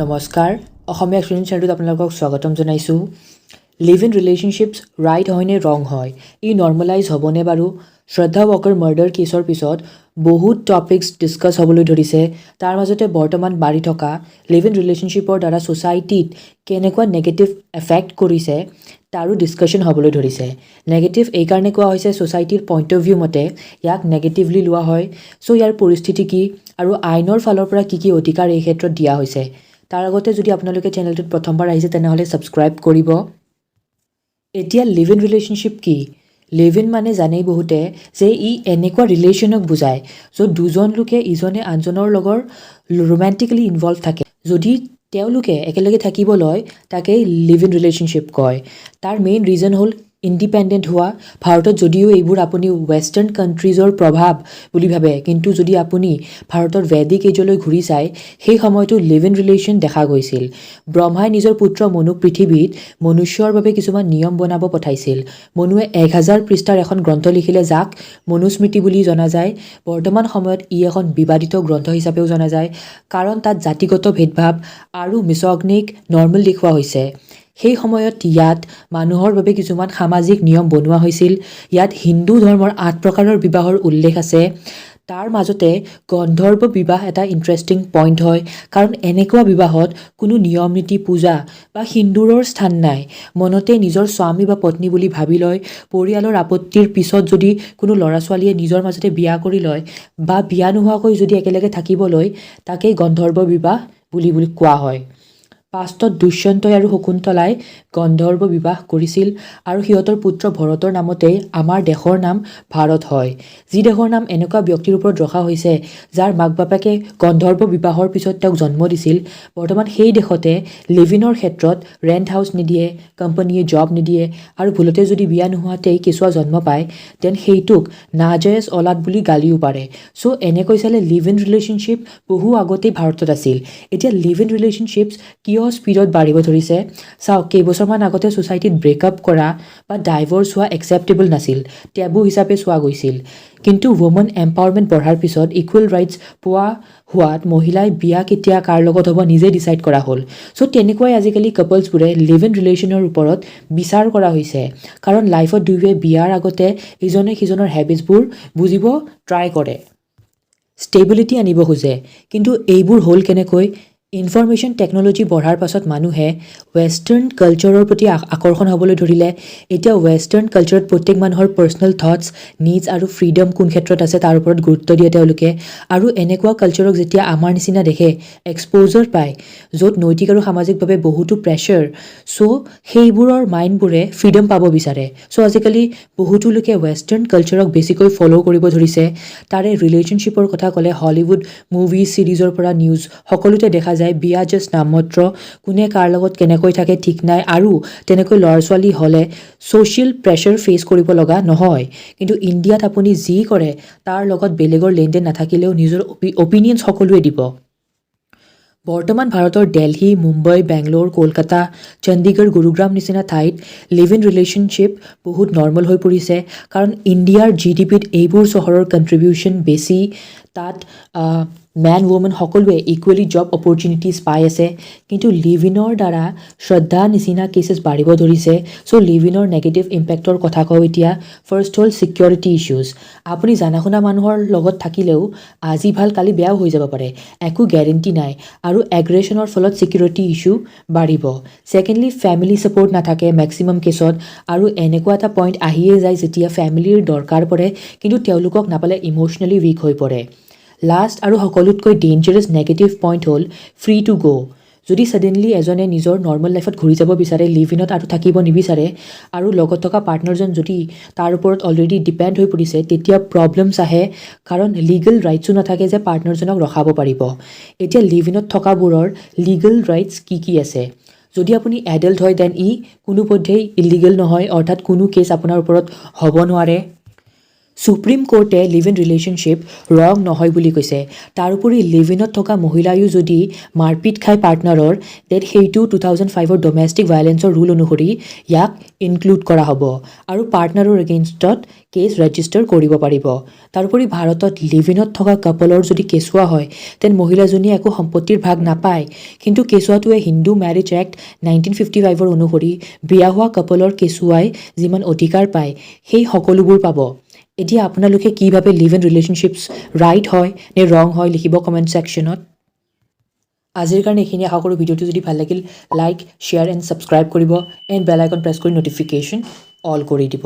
নমস্কাৰ অসমীয়া এক্সপ্লেনেশ্যন চেনেলটোত আপোনালোকক স্বাগতম জনাইছোঁ লিভ ইন ৰিলেশ্যনশ্বিপছ ৰাইট হয়নে ৰং হয় ই নৰ্মেলাইজ হ'বনে বাৰু শ্ৰদ্ধা ৱাকাৰ মাৰ্ডাৰ কেছৰ পিছত বহুত টপিকছ ডিছকাছ হ'বলৈ ধৰিছে তাৰ মাজতে বৰ্তমান বাঢ়ি থকা লিভ ইন ৰিলেশ্যনশ্বিপৰ দ্বাৰা ছ'চাইটিত কেনেকুৱা নেগেটিভ এফেক্ট কৰিছে তাৰো ডিছকাশ্যন হ'বলৈ ধৰিছে নেগেটিভ এইকাৰণে কোৱা হৈছে ছ'চাইটিৰ পইণ্ট অফ ভিউ মতে ইয়াক নেগেটিভলি লোৱা হয় চ' ইয়াৰ পৰিস্থিতি কি আৰু আইনৰ ফালৰ পৰা কি অধিকাৰ এই ক্ষেত্ৰত দিয়া হৈছে তাৰ আগতে যদি আপোনালোকে চেনেলটোত প্ৰথমবাৰ আহিছে তেনেহ'লে ছাবস্ক্ৰাইব কৰিব এতিয়া লিভ ইন ৰিলেশ্যনশ্বিপ কি লিভ ইন মানে জানেই বহুতে যে ই এনেকুৱা ৰিলেশ্যনক বুজায় য'ত দুজন লোকে ইজনে আনজনৰ লগৰ ৰোমেণ্টিকেলি ইনভলভ থাকে যদি তেওঁলোকে একেলগে থাকিব লয় তাকেই লিভ ইন ৰিলেশ্যনশ্বিপ কয় তাৰ মেইন ৰিজন হ'ল ইণ্ডিপেণ্ডেণ্ট হোৱা ভাৰতত যদিও এইবোৰ আপুনি ৱেষ্টাৰ্ণ কাণ্ট্ৰিজৰ প্ৰভাৱ বুলি ভাবে কিন্তু যদি আপুনি ভাৰতৰ ভেদিক এজলৈ ঘূৰি চায় সেই সময়তো লিভ ইন ৰিলেশ্যন দেখা গৈছিল ব্ৰহ্মাই নিজৰ পুত্ৰ মনুক পৃথিৱীত মনুষ্যৰ বাবে কিছুমান নিয়ম বনাব পঠাইছিল মনুৱে 1000 পৃষ্ঠাৰ এখন গ্ৰন্থ লিখিলে যাক মনুস্মৃতি বুলি জনা যায় বৰ্তমান সময়ত ই এখন বিবাদিত গ্ৰন্থ হিচাপেও জনা যায় কাৰণ তাত জাতিগত ভেদভাৱ আৰু মিছগনিক নৰ্মেল দেখুওৱা হৈছে সেই সময়ত ইয়াত মানুহৰ বাবে কিছুমান সামাজিক নিয়ম বনোৱা হৈছিল ইয়াত হিন্দু ধৰ্মৰ 8 প্ৰকাৰৰ বিবাহৰ উল্লেখ আছে তাৰ মাজতে গন্ধৰ্ব বিবাহ এটা ইণ্টাৰেষ্টিং পইণ্ট হয় কাৰণ এনেকুৱা বিবাহত কোনো নিয়ম নীতি পূজা বা সিন্দুৰৰ স্থান নাই মনতে নিজৰ স্বামী বা পত্নী বুলি ভাবি লয় পৰিয়ালৰ আপত্তিৰ পিছত যদি কোনো ল'ৰা ছোৱালীয়ে নিজৰ মাজতে বিয়া কৰি লয় বা বিয়া নোহোৱাকৈ যদি একেলগে থাকিব লয় তাকেই গন্ধৰ্ব বিবাহ বুলি কোৱা হয় পাষ্টত দুষ্যন্তই আৰু শকুন্তলাই গন্ধৰ্ব বিবাহ কৰিছিল আৰু সিহঁতৰ পুত্ৰ ভৰতৰ নামতেই আমাৰ দেশৰ নাম ভাৰত হয় যি দেশৰ নাম এনেকুৱা ব্যক্তিৰ ওপৰত ৰখা হৈছে যাৰ মাক বাপেকে গন্ধৰ্ব বিবাহৰ পিছত তেওঁক জন্ম দিছিল বৰ্তমান সেই দেশতে লিভ ইনৰ ক্ষেত্ৰত ৰেণ্ট হাউচ নিদিয়ে কোম্পানীয়ে জব নিদিয়ে আৰু ভুলতে যদি বিয়া নোহোৱাতেই কেঁচুৱা জন্ম পায় তেন সেইটোক নাজায়েজ অলাদ বুলি গালিও পাৰে চ' এনেকৈ চালে লিভ ইন ৰিলেশ্যনশ্বিপ বহু আগতেই ভাৰতত আছিল এতিয়া লিভ ইন ৰিলেশ্যনশ্বিপছ কিয় স্পীডত বাঢ়িব ধৰিছে চাওক কেইবছৰমান আগতে ছ'চাইটিত ব্ৰেকআপ কৰা বা ডাইভৰ্চ হোৱা একচেপ্টেবল নাছিল টেবু হিচাপে চোৱা গৈছিল কিন্তু ৱমেন এম্পাৱাৰমেণ্ট বঢ়াৰ পিছত ইকুৱেল ৰাইটছ পোৱা হোৱাত মহিলাই বিয়া কেতিয়া কাৰ লগত হ'ব নিজে ডিচাইড কৰা হ'ল চ' তেনেকুৱাই আজিকালি কাপলছবোৰে লিভ ইন ৰিলেশ্যনৰ ওপৰত বিচাৰ কৰা হৈছে কাৰণ লাইফত দুয়োৱে বিয়াৰ আগতে ইজনে সিজনৰ হেবিটছবোৰ বুজিব ট্ৰাই কৰে ষ্টেবিলিটি আনিব খোজে কিন্তু এইবোৰ হ'ল কেনেকৈ ইনফৰমেশ্যন টেকন'লজি বঢ়াৰ পাছত মানুহে ৱেষ্টাৰ্ণ কালচাৰৰ প্ৰতি আকৰ্ষণ হ'বলৈ ধৰিলে এতিয়া ৱেষ্টাৰ্ণ কালচাৰত প্ৰত্যেক মানুহৰ পাৰ্চনেল থটছ নিডছ আৰু ফ্ৰীডম কোন ক্ষেত্ৰত আছে তাৰ ওপৰত গুৰুত্ব দিয়ে তেওঁলোকে আৰু এনেকুৱা কালচাৰক যেতিয়া আমাৰ নিচিনা দেখে এক্সপ'জাৰ পায় য'ত নৈতিক আৰু সামাজিকভাৱে বহুতো প্ৰেছাৰ চ' সেইবোৰৰ মাইণ্ডবোৰে ফ্ৰীডম পাব বিচাৰে চ' আজিকালি বহুতো লোকে ৱেষ্টাৰ্ণ কালচাৰক বেছিকৈ ফ'ল' কৰিব ধৰিছে তাৰে ৰিলেশ্যনশ্বিপৰ কথা ক'লে হলিউড মুভি ছিৰিজৰ পৰা নিউজ সকলোতে দেখা যায় বিয়া জাষ্ট নামমাত্ৰ কোনে কাৰ লগত কেনেকৈ থাকে ঠিক নাই আৰু তেনেকৈ ল'ৰা ছোৱালী হ'লে ছ'চিয়েল প্ৰেছাৰ ফেচ কৰিব লগা নহয় কিন্তু ইণ্ডিয়াত আপুনি যি কৰে তাৰ লগত বেলেগৰ লেনদেন নাথাকিলেও নিজৰ অপিনিয়ন সকলোৱে দিব বৰ্তমান ভাৰতৰ দিল্লী মুম্বাই বেংগলোৰ কলকাতা চণ্ডীগড় গুৰুগ্ৰাম নিচিনা ঠাইত লিভ ইন ৰিলেশ্যনশ্বিপ বহুত নৰ্মেল হৈ পৰিছে কাৰণ ইণ্ডিয়াৰ GDPত এইবোৰ চহৰৰ কণ্ট্ৰিবিউশ্যন বেছি তাত মেন ৱমেন সকলোৱে ইকুৱেলি জব অপৰচুনিটিজ পাই আছে কিন্তু লিভ ইনৰ দ্বাৰা শ্ৰদ্ধা নিচিনা কেছেছ বাঢ়িব ধৰিছে চ' লিভ ইনৰ নেগেটিভ ইম্পেক্টৰ কথা কওঁ এতিয়া ফাৰ্ষ্ট হ'ল ছিকিউৰিটি ইছ্যুজ আপুনি জানা শুনা মানুহৰ লগত থাকিলেও আজি ভাল কালি বেয়াও হৈ যাব পাৰে একো গেৰেণ্টি নাই আৰু এগ্ৰেশ্যনৰ ফলত ছিকিউৰিটি ইছ্যু বাঢ়িব ছেকেণ্ডলি ফেমিলি ছাপৰ্ট নাথাকে মেক্সিমাম কেছত আৰু এনেকুৱা এটা পইণ্ট আহিয়ে যায় যেতিয়া ফেমিলিৰ দৰকাৰ পৰে কিন্তু তেওঁলোকক নাপালে ইম'চনেলি উইক হৈ পৰে লাষ্ট আৰু সকলোতকৈ ডেঞ্জাৰাছ নেগেটিভ পইণ্ট হ'ল ফ্ৰী টু গ' যদি ছাডেনলি এজনে নিজৰ নৰ্মেল লাইফত ঘূৰি যাব বিচাৰে লিভ ইনত আৰু থাকিব নিবিচাৰে আৰু লগত থকা পাৰ্টনাৰজন যদি তাৰ ওপৰত অলৰেডি ডিপেণ্ড হৈ পৰিছে তেতিয়া প্ৰব্লেমছ আহে কাৰণ লিগেল ৰাইটছো নাথাকে যে পাৰ্টনাৰজনক ৰখাব পাৰিব এতিয়া লিভ ইনত থকাবোৰৰ লিগেল ৰাইটছ কি আছে যদি আপুনি এডাল্ট হয় দেন কোনোপধ্যেই ইলিগেল নহয় অৰ্থাৎ কোনো কেছ আপোনাৰ ওপৰত হ'ব নোৱাৰে সুপ্ৰিম কোৰ্টে লিভ ইন ৰিলেশ্যনশ্বিপ ৰং নহয় বুলি কৈছে। তাৰোপৰি লিভ ইনত থকা মহিলায়ো যদি মাৰপিট খায় পাৰ্টনাৰৰ, দেন সেইটো 2005 ডমেষ্টিক ভায়লেন্সৰ ৰুল অনুসৰি ইয়াক ইনক্লুড কৰা হ'ব আৰু পাৰ্টনাৰৰ এগেইনষ্টত কেছ ৰেজিষ্টাৰ কৰিব পাৰিব। তাৰোপৰি ভাৰতত লিভ ইনত থকা কাপলৰ যদি কেঁচুৱা হয়, তেন মহিলাজনীয়ে একো সম্পত্তিৰ ভাগ নাপায়, কিন্তু কেঁচুৱাটোৱে হিন্দু মেৰিজ এক্ট 1955 অনুসৰি বিয়া হোৱা কাপলৰ কেঁচুৱাই যিমান অধিকাৰ পায় সেই সকলোবোৰ পাব। এতিয়া আপোনালোকে কি ভাবে লিভ ইন ৰিলেশ্যনশ্বিপছ ৰাইট হয় নে ৰং হয় লিখিব কমেণ্ট ছেকশ্যনত। আজিৰ কাৰণে এইখিনি। আশা কৰোঁ ভিডিঅ'টো যদি ভাল লাগিল লাইক শ্বেয়াৰ এণ্ড ছাবস্ক্ৰাইব কৰিব এণ্ড বেল আইকন প্ৰেছ কৰি ন'টিফিকেশ্যন অল কৰি দিব।